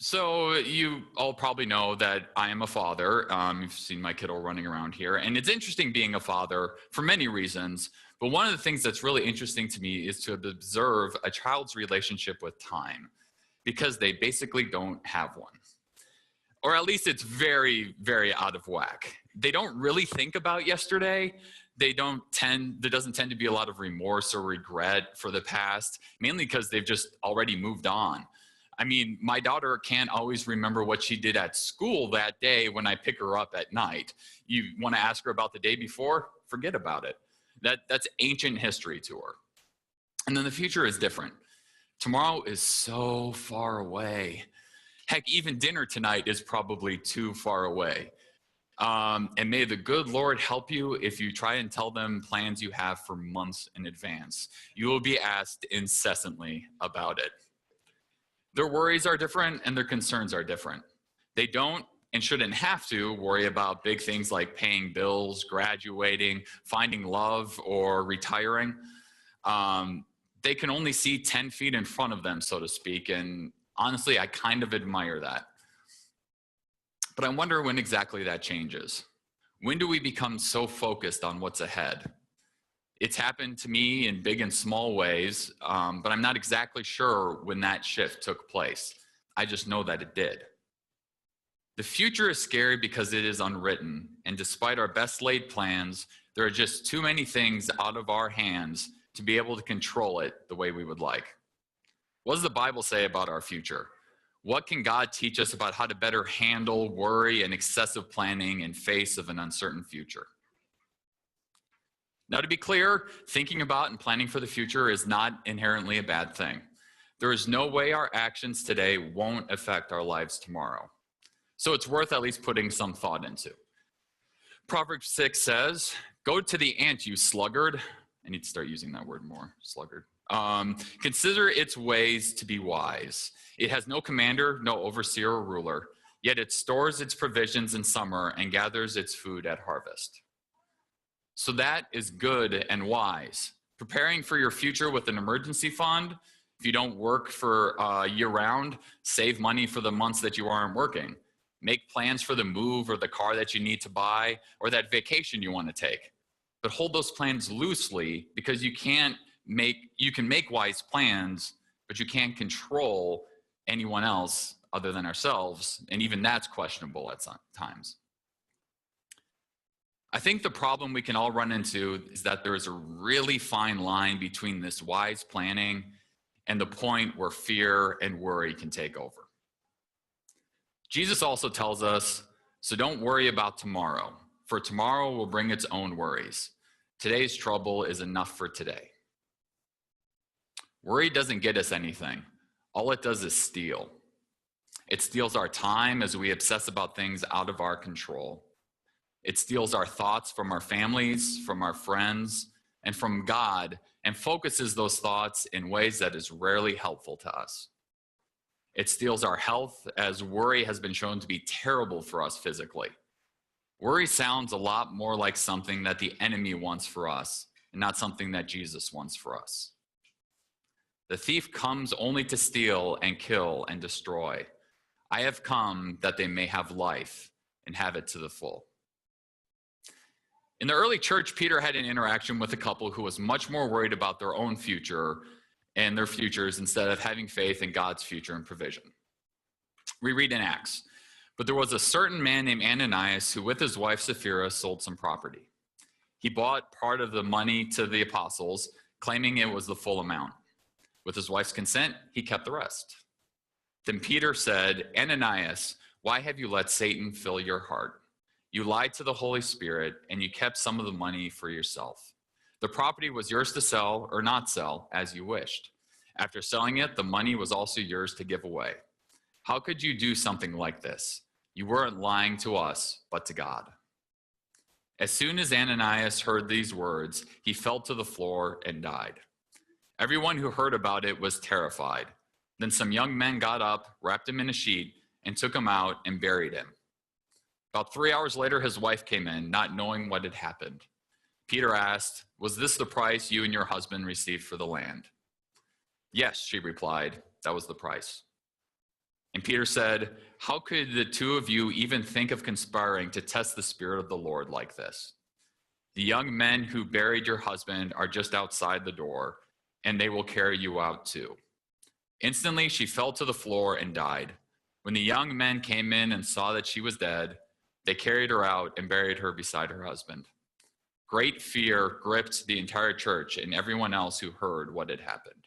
So you all probably know that I am a father. You've seen my kiddo running around here, and it's interesting being a father for many reasons. But one of the things that's really interesting to me is to observe a child's relationship with time, because they basically don't have one, or at least it's very, very out of whack. They don't really think about yesterday. There doesn't tend to be a lot of remorse or regret for the past, mainly because they've just already moved on. I mean, my daughter can't always remember what she did at school that day when I pick her up at night. You want to ask her about the day before? Forget about it. That's ancient history to her. And then the future is different. Tomorrow is so far away. Heck, even dinner tonight is probably too far away. And may the good Lord help you if you try and tell them plans you have for months in advance. You will be asked incessantly about it. Their worries are different and their concerns are different. They don't and shouldn't have to worry about big things like paying bills, graduating, finding love, or retiring. They can only see 10 feet in front of them, so to speak, and honestly, I kind of admire that. But I wonder when exactly that changes. When do we become so focused on what's ahead? It's happened to me in big and small ways, but I'm not exactly sure when that shift took place. I just know that it did. The future is scary because it is unwritten, and despite our best laid plans, there are just too many things out of our hands to be able to control it the way we would like. What does the Bible say about our future? What can God teach us about how to better handle worry and excessive planning in face of an uncertain future? Now, to be clear, thinking about and planning for the future is not inherently a bad thing. There is no way our actions today won't affect our lives tomorrow. So it's worth at least putting some thought into. Proverbs 6 says, "Go to the ant, you sluggard." I need to start using that word more, sluggard. Consider its ways to be wise. It has no commander, no overseer or ruler, yet it stores its provisions in summer and gathers its food at harvest. So that is good and wise. Preparing for your future with an emergency fund. If you don't work for year-round, save money for the months that you aren't working. Make plans for the move or the car that you need to buy or that vacation you want to take. But hold those plans loosely, because you can make wise plans, but you can't control anyone else other than ourselves, and even that's questionable at times. I think the problem we can all run into is that there is a really fine line between this wise planning and the point where fear and worry can take over. Jesus also tells us, so don't worry about tomorrow, for tomorrow will bring its own worries. Today's trouble is enough for today. Worry doesn't get us anything. All it does is steal. It steals our time as we obsess about things out of our control. It steals our thoughts from our families, from our friends, and from God, and focuses those thoughts in ways that is rarely helpful to us. It steals our health, as worry has been shown to be terrible for us physically. Worry sounds a lot more like something that the enemy wants for us, and not something that Jesus wants for us. The thief comes only to steal and kill and destroy. I have come that they may have life and have it to the full. In the early church, Peter had an interaction with a couple who was much more worried about their own future and their futures instead of having faith in God's future and provision. We read in Acts, "But there was a certain man named Ananias who with his wife Sapphira sold some property. He bought part of the money to the apostles, claiming it was the full amount. With his wife's consent, he kept the rest. Then Peter said, 'Ananias, why have you let Satan fill your heart? You lied to the Holy Spirit, and you kept some of the money for yourself. The property was yours to sell or not sell, as you wished. After selling it, the money was also yours to give away. How could you do something like this? You weren't lying to us, but to God.' As soon as Ananias heard these words, he fell to the floor and died. Everyone who heard about it was terrified. Then some young men got up, wrapped him in a sheet, and took him out and buried him. About 3 hours later, his wife came in, not knowing what had happened. Peter asked, 'Was this the price you and your husband received for the land?' 'Yes,' she replied, 'that was the price.' And Peter said, "How could the two of you even think of conspiring to test the Spirit of the Lord like this? The young men who buried your husband are just outside the door, and they will carry you out too." Instantly, she fell to the floor and died. When the young men came in and saw that she was dead, they carried her out and buried her beside her husband. Great fear gripped the entire church and everyone else who heard what had happened.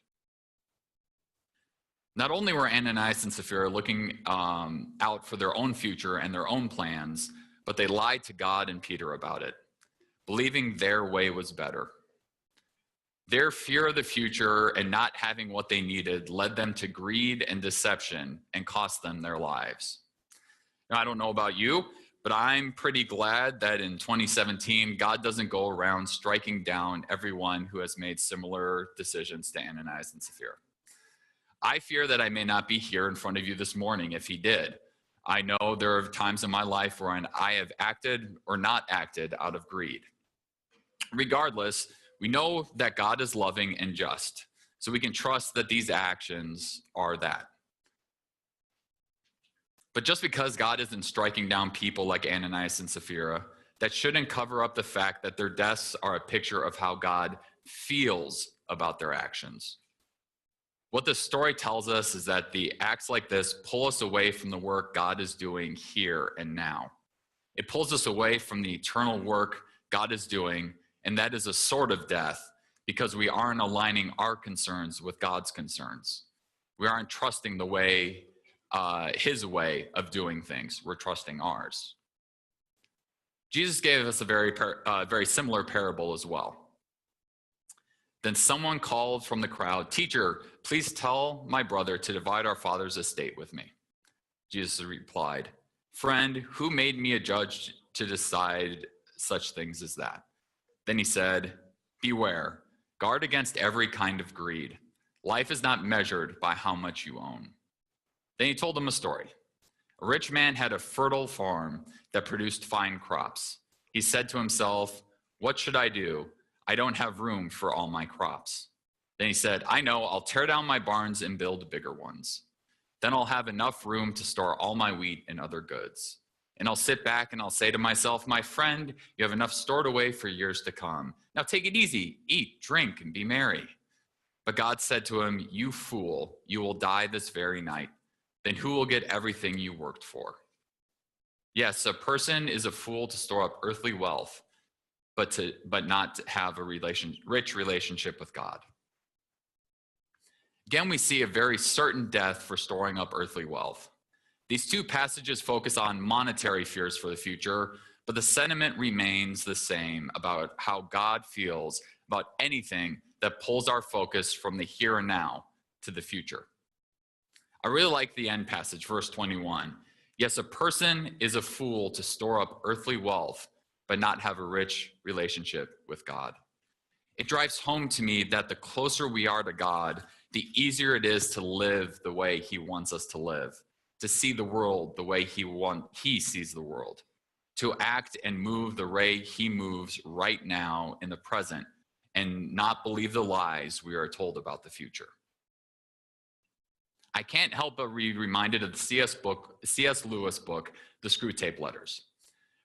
Not only were Ananias and Sapphira looking out for their own future and their own plans, but they lied to God and Peter about it, believing their way was better. Their fear of the future and not having what they needed led them to greed and deception and cost them their lives. Now, I don't know about you, but I'm pretty glad that in 2017, God doesn't go around striking down everyone who has made similar decisions to Ananias and Sapphira. I fear that I may not be here in front of you this morning if he did. I know there are times in my life when I have acted or not acted out of greed. Regardless, we know that God is loving and just, so we can trust that these actions are that. But just because God isn't striking down people like Ananias and Sapphira, that shouldn't cover up the fact that their deaths are a picture of how God feels about their actions. What the story tells us is that the acts like this pull us away from the work God is doing here and now. It pulls us away from the eternal work God is doing, and that is a sort of death because we aren't aligning our concerns with God's concerns. We aren't trusting the way, his way of doing things. We're trusting ours. Jesus gave us a very similar parable as well. Then someone called from the crowd, "Teacher, please tell my brother to divide our father's estate with me." Jesus replied, "Friend, who made me a judge to decide such things as that?" Then he said, "Beware, guard against every kind of greed. Life is not measured by how much you own." Then he told them a story. A rich man had a fertile farm that produced fine crops. He said to himself, "What should I do? I don't have room for all my crops." Then he said, "I know, I'll tear down my barns and build bigger ones. Then I'll have enough room to store all my wheat and other goods. And I'll sit back and I'll say to myself, 'My friend, you have enough stored away for years to come. Now take it easy, eat, drink, and be merry.' But God said to him, 'You fool, you will die this very night. Then who will get everything you worked for?' Yes, a person is a fool to store up earthly wealth, but not to have a rich relationship with God." Again, we see a very certain death for storing up earthly wealth. These two passages focus on monetary fears for the future, but the sentiment remains the same about how God feels about anything that pulls our focus from the here and now to the future. I really like the end passage, verse 21. Yes, a person is a fool to store up earthly wealth, but not have a rich relationship with God. It drives home to me that the closer we are to God, the easier it is to live the way he wants us to live, to see the world the way he sees the world, to act and move the way he moves right now in the present, and not believe the lies we are told about the future. I can't help but be reminded of the C.S. Lewis book, The Screwtape Letters.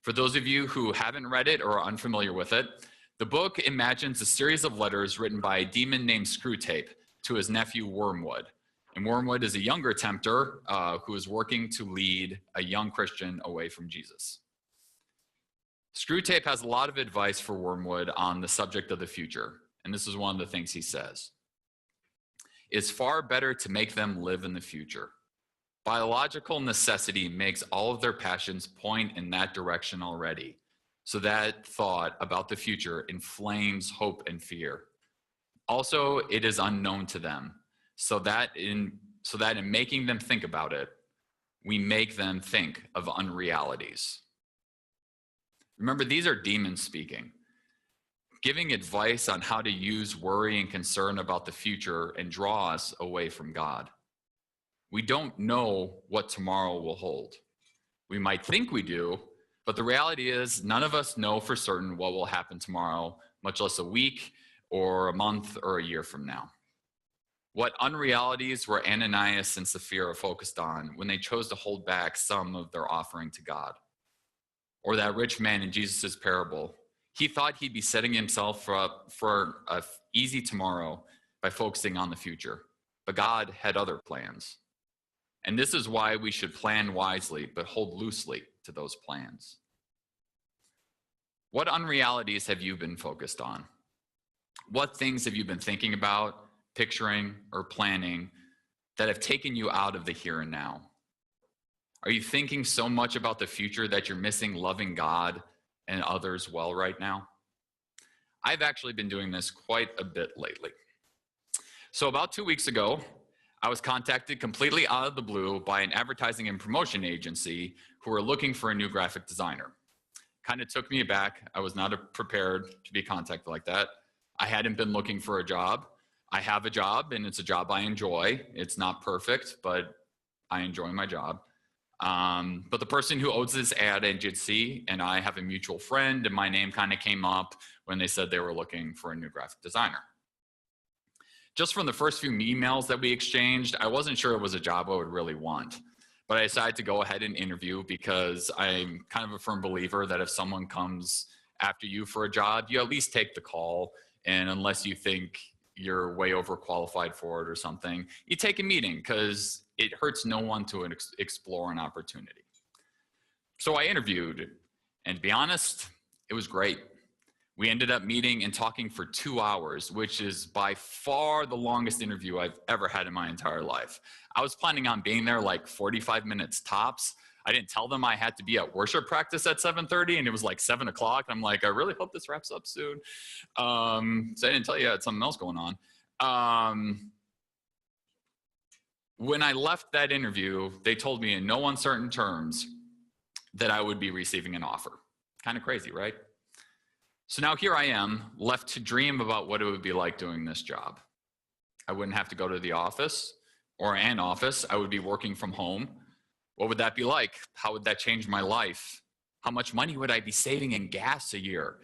For those of you who haven't read it or are unfamiliar with it, the book imagines a series of letters written by a demon named Screwtape to his nephew Wormwood. And Wormwood is a younger tempter who is working to lead a young Christian away from Jesus. Screwtape has a lot of advice for Wormwood on the subject of the future, and this is one of the things he says. "It's far better to make them live in the future. Biological necessity makes all of their passions point in that direction already, so that thought about the future inflames hope and fear. Also, it is unknown to them, so that in making them think about it, we make them think of unrealities." Remember, these are demons speaking, giving advice on how to use worry and concern about the future and draw us away from God. We don't know what tomorrow will hold. We might think we do, but the reality is none of us know for certain what will happen tomorrow, much less a week or a month or a year from now. What unrealities were Ananias and Sapphira focused on when they chose to hold back some of their offering to God? Or that rich man in Jesus' parable, he thought he'd be setting himself up for an easy tomorrow by focusing on the future. But God had other plans. And this is why we should plan wisely, but hold loosely to those plans. What unrealities have you been focused on? What things have you been thinking about, picturing, or planning that have taken you out of the here and now? Are you thinking so much about the future that you're missing loving God and others well right now? I've actually been doing this quite a bit lately. So about 2 weeks ago, I was contacted completely out of the blue by an advertising and promotion agency who were looking for a new graphic designer. Kind of took me aback. I was not prepared to be contacted like that. I hadn't been looking for a job. I have a job, and it's a job I enjoy. It's not perfect, but I enjoy my job. But the person who owns this ad agency and I have a mutual friend, and my name kind of came up when they said they were looking for a new graphic designer. Just from the first few emails that we exchanged, I wasn't sure it was a job I would really want. But I decided to go ahead and interview because I'm kind of a firm believer that if someone comes after you for a job, you at least take the call. And unless you think you're way overqualified for it or something, you take a meeting because it hurts no one to explore an opportunity. So I interviewed, and to be honest, it was great. We ended up meeting and talking for 2 hours, which is by far the longest interview I've ever had in my entire life. I was planning on being there like 45 minutes tops. I didn't tell them I had to be at worship practice at 7:30, and it was like 7 o'clock. I'm like, I really hope this wraps up soon. So I didn't tell you I had something else going on. When I left that interview, they told me in no uncertain terms that I would be receiving an offer. Kind of crazy, right? So now here I am, left to dream about what it would be like doing this job. I wouldn't have to go to the office or an office. I would be working from home. What would that be like? How would that change my life? How much money would I be saving in gas a year?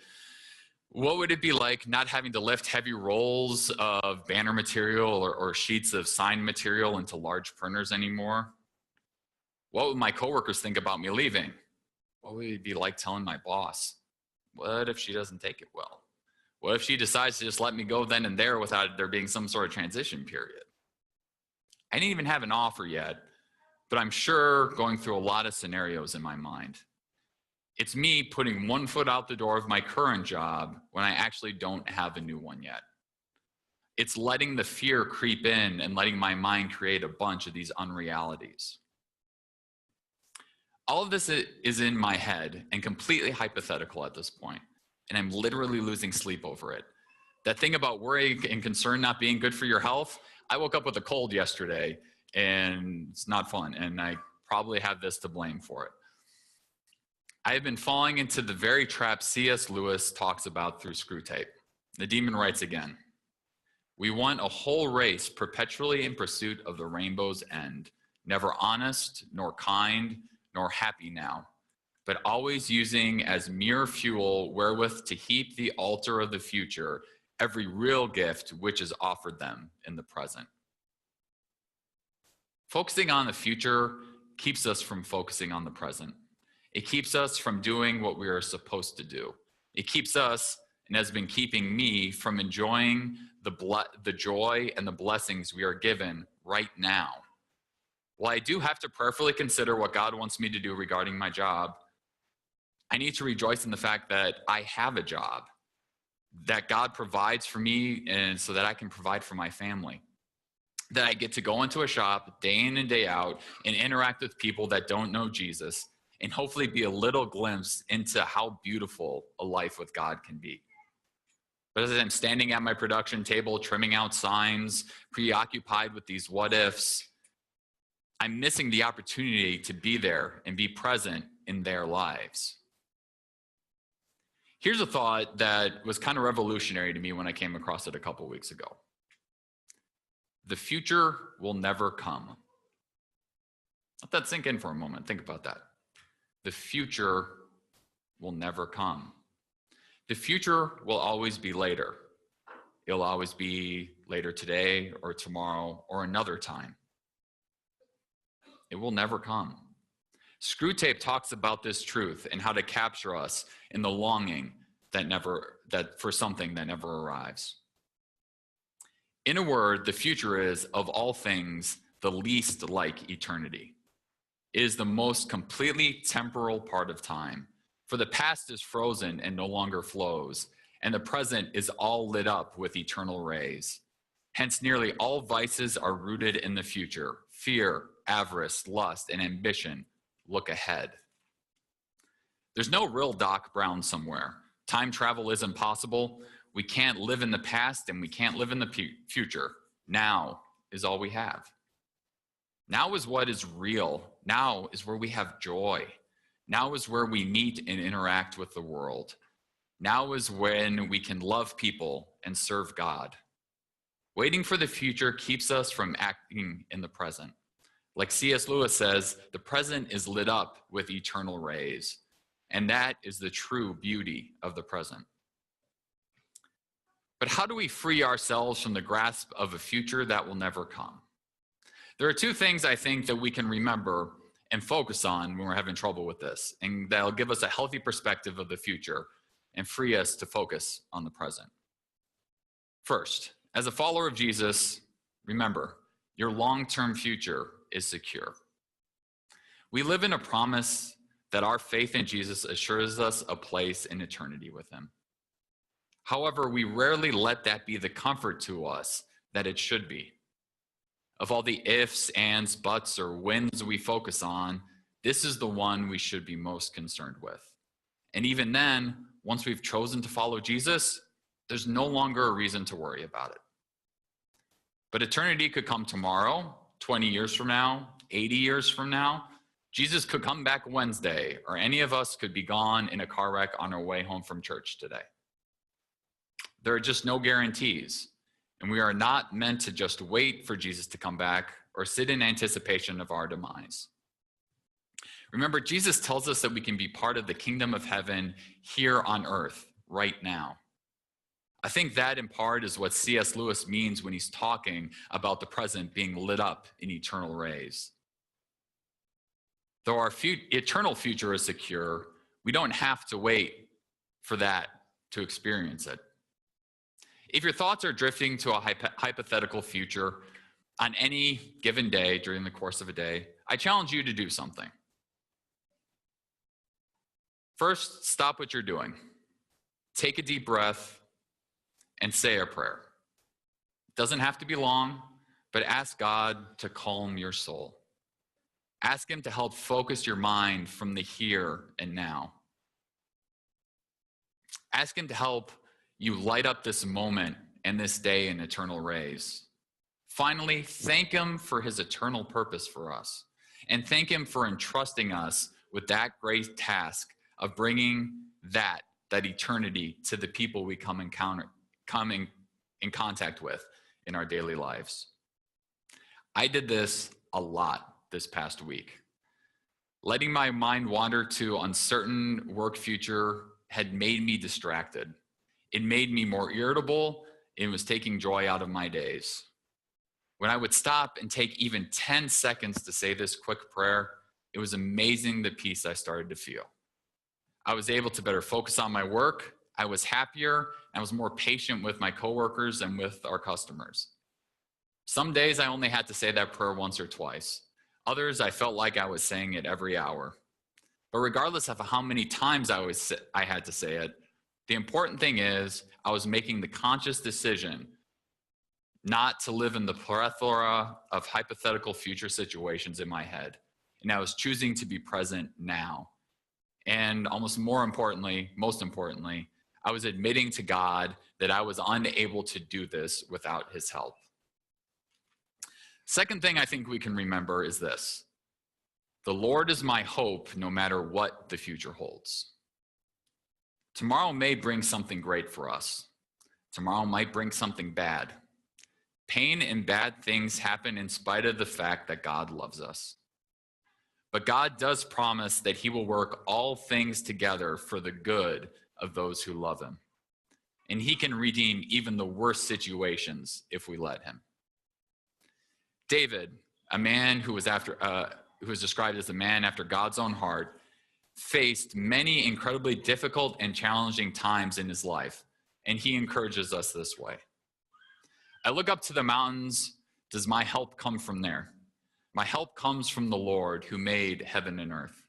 What would it be like not having to lift heavy rolls of banner material or sheets of sign material into large printers anymore? What would my coworkers think about me leaving? What would it be like telling my boss? What if she doesn't take it well? What if she decides to just let me go then and there without there being some sort of transition period? I didn't even have an offer yet, but I'm sure going through a lot of scenarios in my mind. It's me putting one foot out the door of my current job when I actually don't have a new one yet. It's letting the fear creep in and letting my mind create a bunch of these unrealities. All of this is in my head and completely hypothetical at this point, and I'm literally losing sleep over it. That thing about worry and concern not being good for your health, I woke up with a cold yesterday, and it's not fun, and I probably have this to blame for it. I have been falling into the very trap C.S. Lewis talks about through Screwtape. The demon writes again, "We want a whole race perpetually in pursuit of the rainbow's end, never honest, nor kind, nor happy now, but always using as mere fuel wherewith to heap the altar of the future every real gift which is offered them in the present." Focusing on the future keeps us from focusing on the present. It keeps us from doing what we are supposed to do. It keeps us, and has been keeping me, from enjoying the joy and the blessings we are given right now. While I do have to prayerfully consider what God wants me to do regarding my job, I need to rejoice in the fact that I have a job, that God provides for me and so that I can provide for my family, that I get to go into a shop day in and day out and interact with people that don't know Jesus and hopefully be a little glimpse into how beautiful a life with God can be. But as I'm standing at my production table, trimming out signs, preoccupied with these what ifs, I'm missing the opportunity to be there and be present in their lives. Here's a thought that was kind of revolutionary to me when I came across it a couple weeks ago. The future will never come. Let that sink in for a moment. Think about that. The future will never come. The future will always be later. It'll always be later today or tomorrow or another time. It will never come. Screwtape talks about this truth and how to capture us in the longing that for something that never arrives. In a word, the future is, of all things, the least like eternity. It is the most completely temporal part of time, for the past is frozen and no longer flows, and the present is all lit up with eternal rays. Hence, nearly all vices are rooted in the future. Fear, avarice, lust, and ambition look ahead. There's no real Doc Brown somewhere. Time travel is impossible. We can't live in the past and we can't live in the future. Now is all we have. Now is what is real. Now is where we have joy. Now is where we meet and interact with the world. Now is when we can love people and serve God. Waiting for the future keeps us from acting in the present. Like C.S. Lewis says, the present is lit up with eternal rays, and that is the true beauty of the present. But how do we free ourselves from the grasp of a future that will never come? There are two things I think that we can remember and focus on when we're having trouble with this, and that'll give us a healthy perspective of the future and free us to focus on the present. First, as a follower of Jesus, remember, your long-term future is secure. We live in a promise that our faith in Jesus assures us a place in eternity with him. However, we rarely let that be the comfort to us that it should be. Of all the ifs, ands, buts, or whens we focus on, this is the one we should be most concerned with. And even then, once we've chosen to follow Jesus, there's no longer a reason to worry about it. But eternity could come tomorrow, 20 years from now, 80 years from now. Jesus could come back Wednesday, or any of us could be gone in a car wreck on our way home from church today. There are just no guarantees, and we are not meant to just wait for Jesus to come back or sit in anticipation of our demise. Remember, Jesus tells us that we can be part of the kingdom of heaven here on earth right now. I think that in part is what C.S. Lewis means when he's talking about the present being lit up in eternal rays. Though our eternal future is secure, we don't have to wait for that to experience it. If your thoughts are drifting to a hypothetical future on any given day during the course of a day, I challenge you to do something. First, stop what you're doing. Take a deep breath and say a prayer. It doesn't have to be long, but ask God to calm your soul. Ask him to help focus your mind from the here and now. Ask him to help you light up this moment and this day in eternal rays. Finally, thank him for his eternal purpose for us, and thank him for entrusting us with that great task of bringing that eternity to the people we come in contact with in our daily lives. I did this a lot this past week. Letting my mind wander to uncertain work future had made me distracted. It made me more irritable. It was taking joy out of my days. When I would stop and take even 10 seconds to say this quick prayer, it was amazing the peace I started to feel. I was able to better focus on my work. I was happier. I was more patient with my coworkers and with our customers. Some days I only had to say that prayer once or twice. Others, I felt like I was saying it every hour. But regardless of how many times I had to say it, the important thing is I was making the conscious decision not to live in the plethora of hypothetical future situations in my head. And I was choosing to be present now. And most importantly, I was admitting to God that I was unable to do this without his help. Second thing I think we can remember is this: the Lord is my hope no matter what the future holds. Tomorrow may bring something great for us. Tomorrow might bring something bad. Pain and bad things happen in spite of the fact that God loves us. But God does promise that he will work all things together for the good of those who love him. and he can redeem even the worst situations if we let him. David, a man who was described as a man after God's own heart, faced many incredibly difficult and challenging times in his life, and he encourages us this way. I look up to the mountains. Does my help come from there? My help comes from the Lord who made heaven and earth.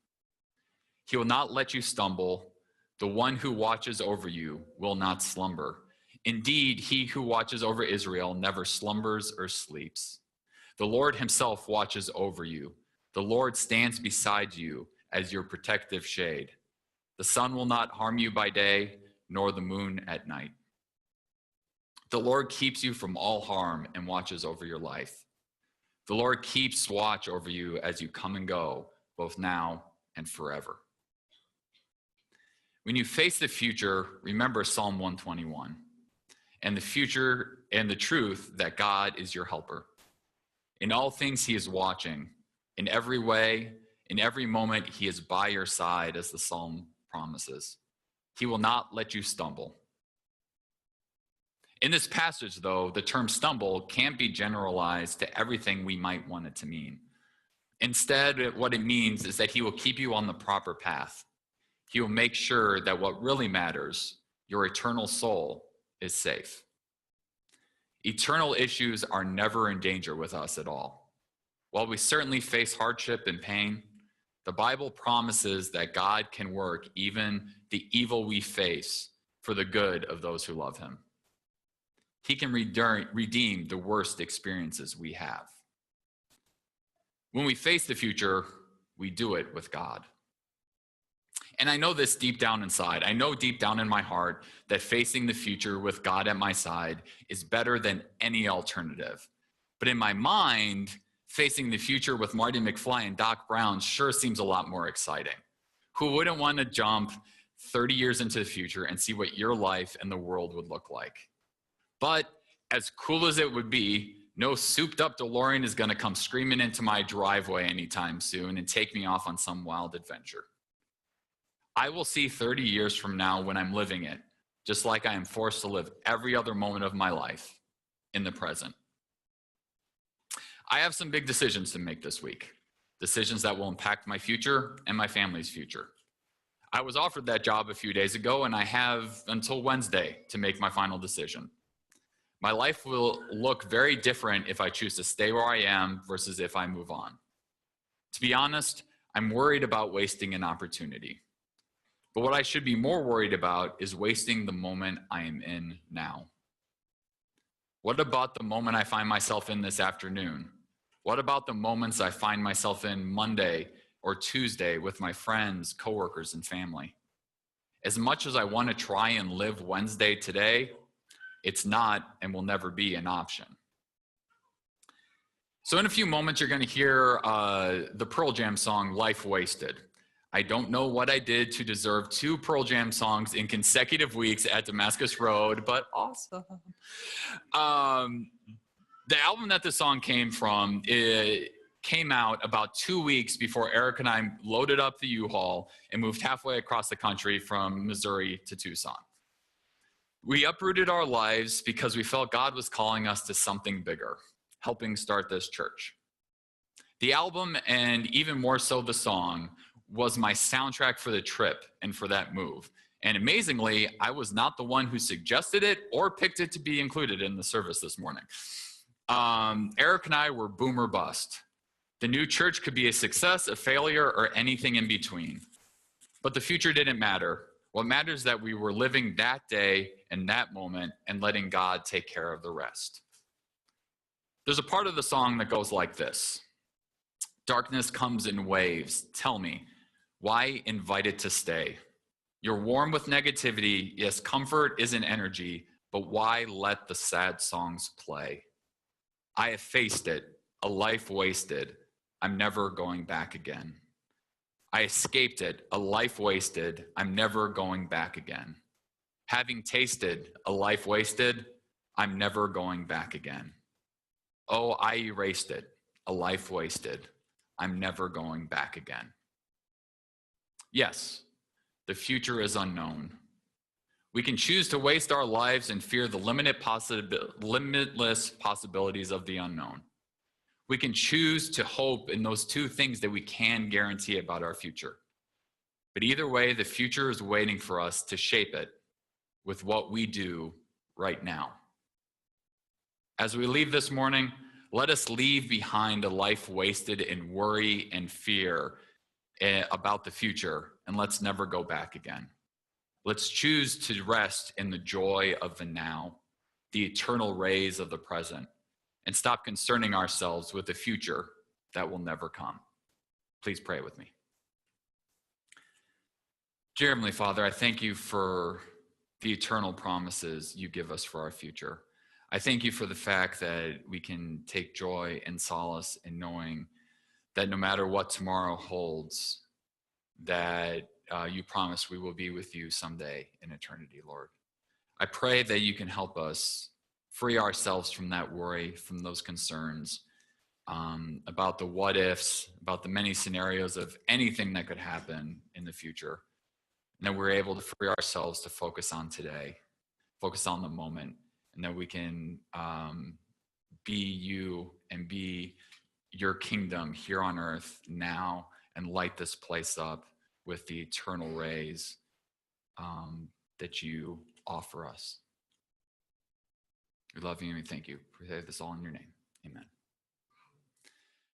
He will not let you stumble. The one who watches over you will not slumber. Indeed, he who watches over Israel never slumbers or sleeps. The Lord himself watches over you. The Lord stands beside you as your protective shade. The sun will not harm you by day, nor the moon at night. The Lord keeps you from all harm and watches over your life. The Lord keeps watch over you as you come and go, both now and forever. When you face the future, remember Psalm 121 and the future and the truth that God is your helper. In all things, he is watching. In every way, in every moment, he is by your side, as the psalm promises. He will not let you stumble. In this passage, though, the term stumble can't be generalized to everything we might want it to mean. Instead, what it means is that he will keep you on the proper path. He will make sure that what really matters, your eternal soul, is safe. Eternal issues are never in danger with us at all. While we certainly face hardship and pain, the Bible promises that God can work even the evil we face for the good of those who love him. He can redeem the worst experiences we have. When we face the future, we do it with God. And I know this deep down inside. I know deep down in my heart that facing the future with God at my side is better than any alternative. But in my mind, facing the future with Marty McFly and Doc Brown sure seems a lot more exciting. Who wouldn't want to jump 30 years into the future and see what your life and the world would look like? But as cool as it would be, no souped up DeLorean is going to come screaming into my driveway anytime soon and take me off on some wild adventure. I will see 30 years from now when I'm living it, just like I am forced to live every other moment of my life in the present. I have some big decisions to make this week, decisions that will impact my future and my family's future. I was offered that job a few days ago, and I have until Wednesday to make my final decision. My life will look very different if I choose to stay where I am versus if I move on. To be honest, I'm worried about wasting an opportunity. But what I should be more worried about is wasting the moment I am in now. What about the moment I find myself in this afternoon? What about the moments I find myself in Monday or Tuesday with my friends, coworkers, and family? As much as I want to try and live Wednesday today, it's not and will never be an option. So in a few moments, you're going to hear the Pearl Jam song, Life Wasted. I don't know what I did to deserve 2 Pearl Jam songs in consecutive weeks at Damascus Road, but awesome. The album that the song came from, it came out about 2 weeks before Eric and I loaded up the U-Haul and moved halfway across the country from Missouri to Tucson. We uprooted our lives because we felt God was calling us to something bigger, helping start this church. The album, and even more so the song, was my soundtrack for the trip and for that move. And amazingly, I was not the one who suggested it or picked it to be included in the service this morning. Eric and I were boom or bust. The new church could be a success, a failure, or anything in between. But the future didn't matter. What matters is that we were living that day and that moment and letting God take care of the rest. There's a part of the song that goes like this. Darkness comes in waves. Tell me, why invite it to stay? You're warm with negativity. Yes, comfort is an energy, but why let the sad songs play? I have faced it, a life wasted. I'm never going back again. I escaped it, a life wasted. I'm never going back again. Having tasted a life wasted, I'm never going back again. Oh, I erased it, a life wasted. I'm never going back again. Yes, the future is unknown. We can choose to waste our lives and fear the limitless possibilities of the unknown. We can choose to hope in those two things that we can guarantee about our future. But either way, the future is waiting for us to shape it with what we do right now. As we leave this morning, let us leave behind a life wasted in worry and fear about the future, and let's never go back again. Let's choose to rest in the joy of the now, the eternal rays of the present, and stop concerning ourselves with the future that will never come. Please pray with me. Dear Heavenly Father, I thank you for the eternal promises you give us for our future. I thank you for the fact that we can take joy and solace in knowing that no matter what tomorrow holds, that you promise we will be with you someday in eternity, Lord. I pray that you can help us free ourselves from that worry, from those concerns, about the what ifs, about the many scenarios of anything that could happen in the future. And that we're able to free ourselves to focus on today, focus on the moment, and that we can be you and be your kingdom here on earth now and light this place up with the eternal rays that you offer us. We love you and we thank you. We say this all in your name. Amen.